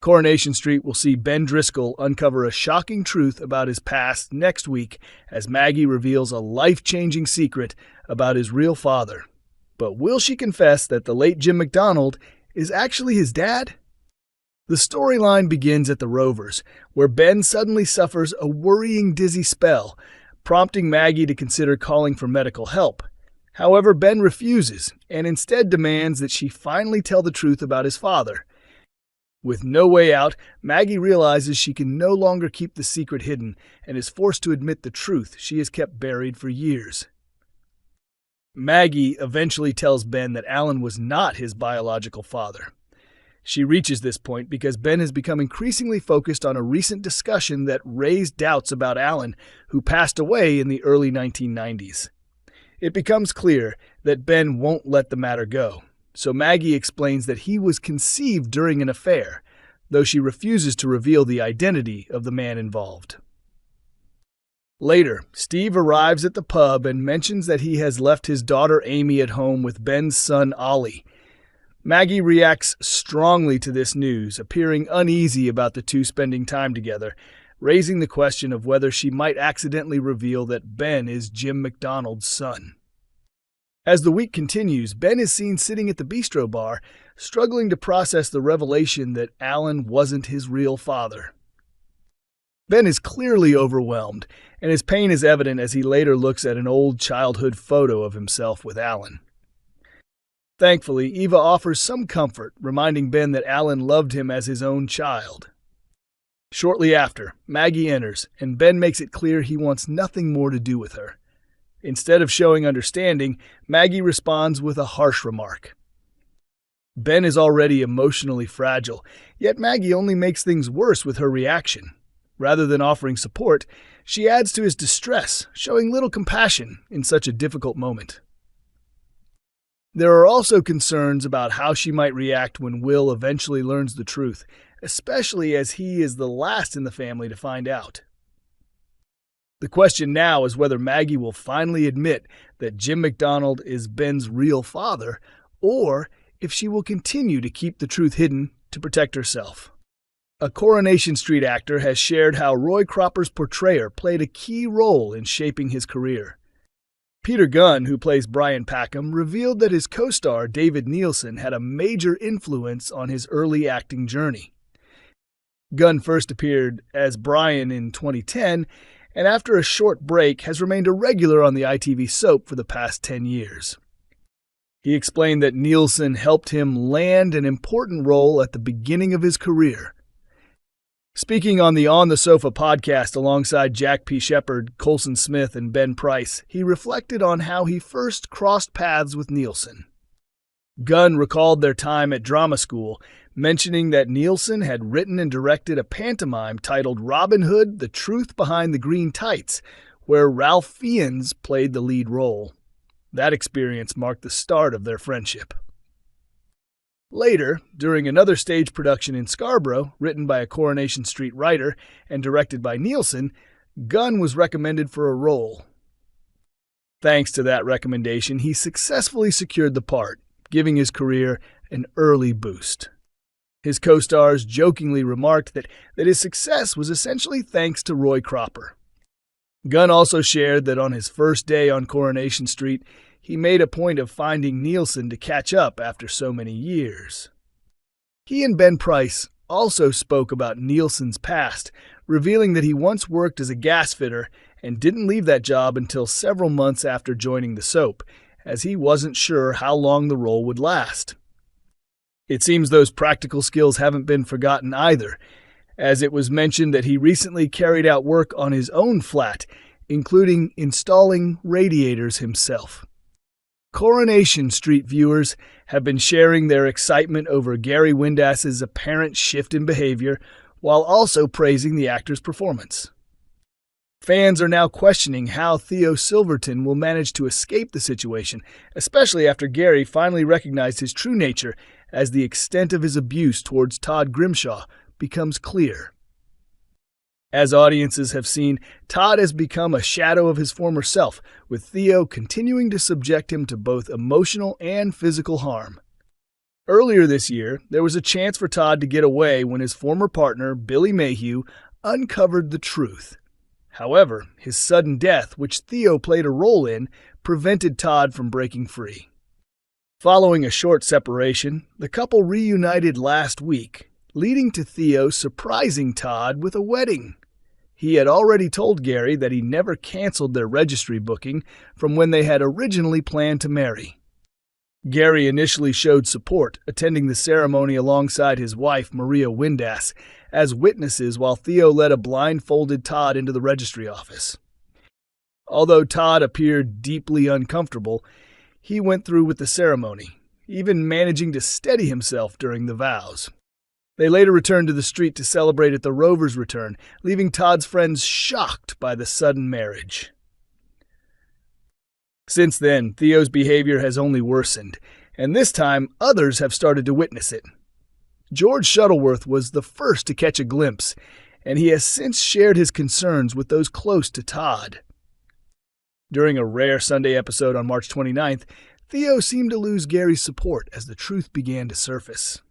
Coronation Street will see Ben Driscoll uncover a shocking truth about his past next week as Maggie reveals a life-changing secret about his real father. But will she confess that the late Jim McDonald is actually his dad? The storyline begins at the Rovers, where Ben suddenly suffers a worrying dizzy spell, prompting Maggie to consider calling for medical help. However, Ben refuses and instead demands that she finally tell the truth about his father. With no way out, Maggie realizes she can no longer keep the secret hidden and is forced to admit the truth she has kept buried for years. Maggie eventually tells Ben that Alan was not his biological father. She reaches this point because Ben has become increasingly focused on a recent discussion that raised doubts about Alan, who passed away in the early 1990s. It becomes clear that Ben won't let the matter go. So Maggie explains that he was conceived during an affair, though she refuses to reveal the identity of the man involved. Later, Steve arrives at the pub and mentions that he has left his daughter Amy at home with Ben's son Ollie. Maggie reacts strongly to this news, appearing uneasy about the two spending time together, raising the question of whether she might accidentally reveal that Ben is Jim McDonald's son. As the week continues, Ben is seen sitting at the bistro bar, struggling to process the revelation that Alan wasn't his real father. Ben is clearly overwhelmed, and his pain is evident as he later looks at an old childhood photo of himself with Alan. Thankfully, Eva offers some comfort, reminding Ben that Alan loved him as his own child. Shortly after, Maggie enters, and Ben makes it clear he wants nothing more to do with her. Instead of showing understanding, Maggie responds with a harsh remark. Ben is already emotionally fragile, yet Maggie only makes things worse with her reaction. Rather than offering support, she adds to his distress, showing little compassion in such a difficult moment. There are also concerns about how she might react when Will eventually learns the truth, especially as he is the last in the family to find out. The question now is whether Maggie will finally admit that Jim McDonald is Ben's real father, or if she will continue to keep the truth hidden to protect herself. A Coronation Street actor has shared how Roy Cropper's portrayer played a key role in shaping his career. Peter Gunn, who plays Brian Packham, revealed that his co-star David Neilson had a major influence on his early acting journey. Gunn first appeared as Brian in 2010, and after a short break has remained a regular on the ITV soap for the past 10 years. He explained that Neilson helped him land an important role at the beginning of his career. Speaking on the On the Sofa podcast alongside Jack P. Shepard, Colson Smith, and Ben Price, he reflected on how he first crossed paths with Neilson. Gunn recalled their time at drama school, mentioning that Neilson had written and directed a pantomime titled Robin Hood, The Truth Behind the Green Tights, where Ralph Fiennes played the lead role. That experience marked the start of their friendship. Later, during another stage production in Scarborough, written by a Coronation Street writer and directed by Neilson, Gunn was recommended for a role. Thanks to that recommendation, he successfully secured the part, giving his career an early boost. His co-stars jokingly remarked that his success was essentially thanks to Roy Cropper. Gunn also shared that on his first day on Coronation Street, he made a point of finding Neilson to catch up after so many years. He and Ben Price also spoke about Neilson's past, revealing that he once worked as a gas fitter and didn't leave that job until several months after joining the soap, as he wasn't sure how long the role would last. It seems those practical skills haven't been forgotten either, as it was mentioned that he recently carried out work on his own flat, including installing radiators himself. Coronation Street viewers have been sharing their excitement over Gary Windas's apparent shift in behavior, while also praising the actor's performance. Fans are now questioning how Theo Silverton will manage to escape the situation, especially after Gary finally recognized his true nature as the extent of his abuse towards Todd Grimshaw becomes clear. As audiences have seen, Todd has become a shadow of his former self, with Theo continuing to subject him to both emotional and physical harm. Earlier this year, there was a chance for Todd to get away when his former partner, Billy Mayhew, uncovered the truth. However, his sudden death, which Theo played a role in, prevented Todd from breaking free. Following a short separation, the couple reunited last week, leading to Theo surprising Todd with a wedding. He had already told Gary that he never canceled their registry booking from when they had originally planned to marry. Gary initially showed support, attending the ceremony alongside his wife, Maria Windass, as witnesses while Theo led a blindfolded Todd into the registry office. Although Todd appeared deeply uncomfortable, he went through with the ceremony, even managing to steady himself during the vows. They later returned to the street to celebrate at the Rover's return, leaving Todd's friends shocked by the sudden marriage. Since then, Theo's behavior has only worsened, and this time others have started to witness it. George Shuttleworth was the first to catch a glimpse, and he has since shared his concerns with those close to Todd. During a rare Sunday episode on March 29th, Theo seemed to lose Gary's support as the truth began to surface.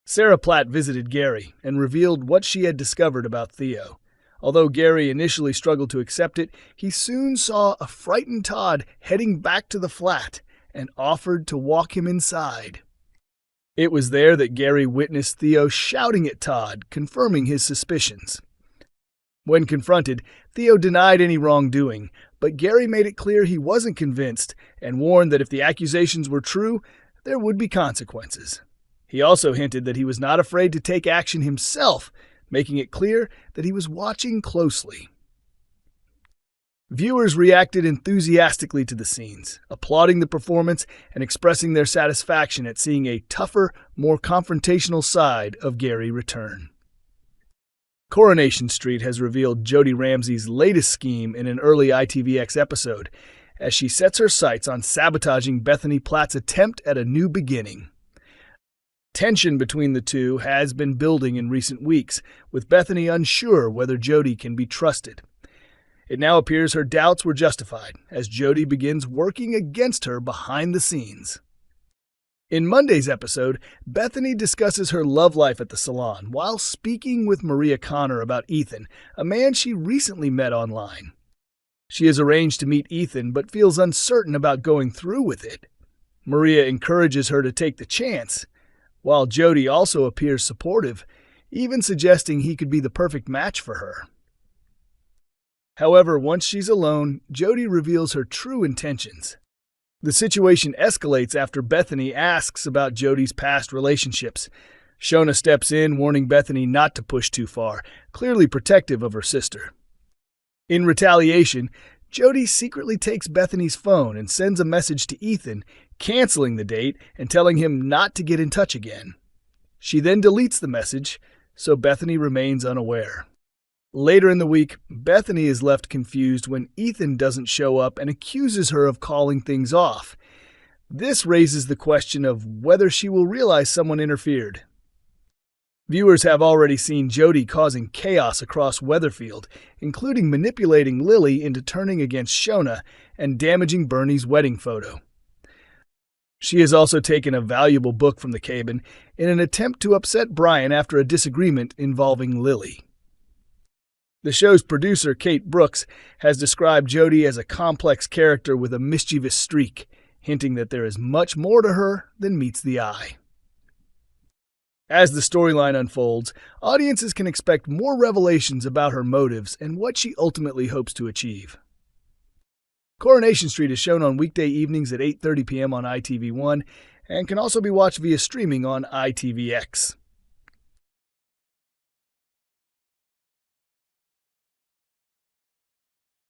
Sarah Platt visited Gary and revealed what she had discovered about Theo. Although Gary initially struggled to accept it, he soon saw a frightened Todd heading back to the flat and offered to walk him inside. It was there that Gary witnessed Theo shouting at Todd, confirming his suspicions. When confronted, Theo denied any wrongdoing, but Gary made it clear he wasn't convinced and warned that if the accusations were true, there would be consequences. He also hinted that he was not afraid to take action himself, making it clear that he was watching closely. Viewers reacted enthusiastically to the scenes, applauding the performance and expressing their satisfaction at seeing a tougher, more confrontational side of Gary return. Coronation Street has revealed Jodie Ramsey's latest scheme in an early ITVX episode, as she sets her sights on sabotaging Bethany Platt's attempt at a new beginning. Tension between the two has been building in recent weeks, with Bethany unsure whether Jodie can be trusted. It now appears her doubts were justified, as Jodie begins working against her behind the scenes. In Monday's episode, Bethany discusses her love life at the salon while speaking with Maria Connor about Ethan, a man she recently met online. She has arranged to meet Ethan but feels uncertain about going through with it. Maria encourages her to take the chance, while Jodie also appears supportive, even suggesting he could be the perfect match for her. However, once she's alone, Jodie reveals her true intentions. The situation escalates after Bethany asks about Jodie's past relationships. Shona steps in, warning Bethany not to push too far, clearly protective of her sister. In retaliation, Jodie secretly takes Bethany's phone and sends a message to Ethan, canceling the date and telling him not to get in touch again. She then deletes the message, so Bethany remains unaware. Later in the week, Bethany is left confused when Ethan doesn't show up and accuses her of calling things off. This raises the question of whether she will realize someone interfered. Viewers have already seen Jodie causing chaos across Weatherfield, including manipulating Lily into turning against Shona and damaging Bernie's wedding photo. She has also taken a valuable book from the cabin in an attempt to upset Brian after a disagreement involving Lily. The show's producer, Kate Brooks, has described Jodie as a complex character with a mischievous streak, hinting that there is much more to her than meets the eye. As the storyline unfolds, audiences can expect more revelations about her motives and what she ultimately hopes to achieve. Coronation Street is shown on weekday evenings at 8:30 p.m. on ITV1 and can also be watched via streaming on ITVX.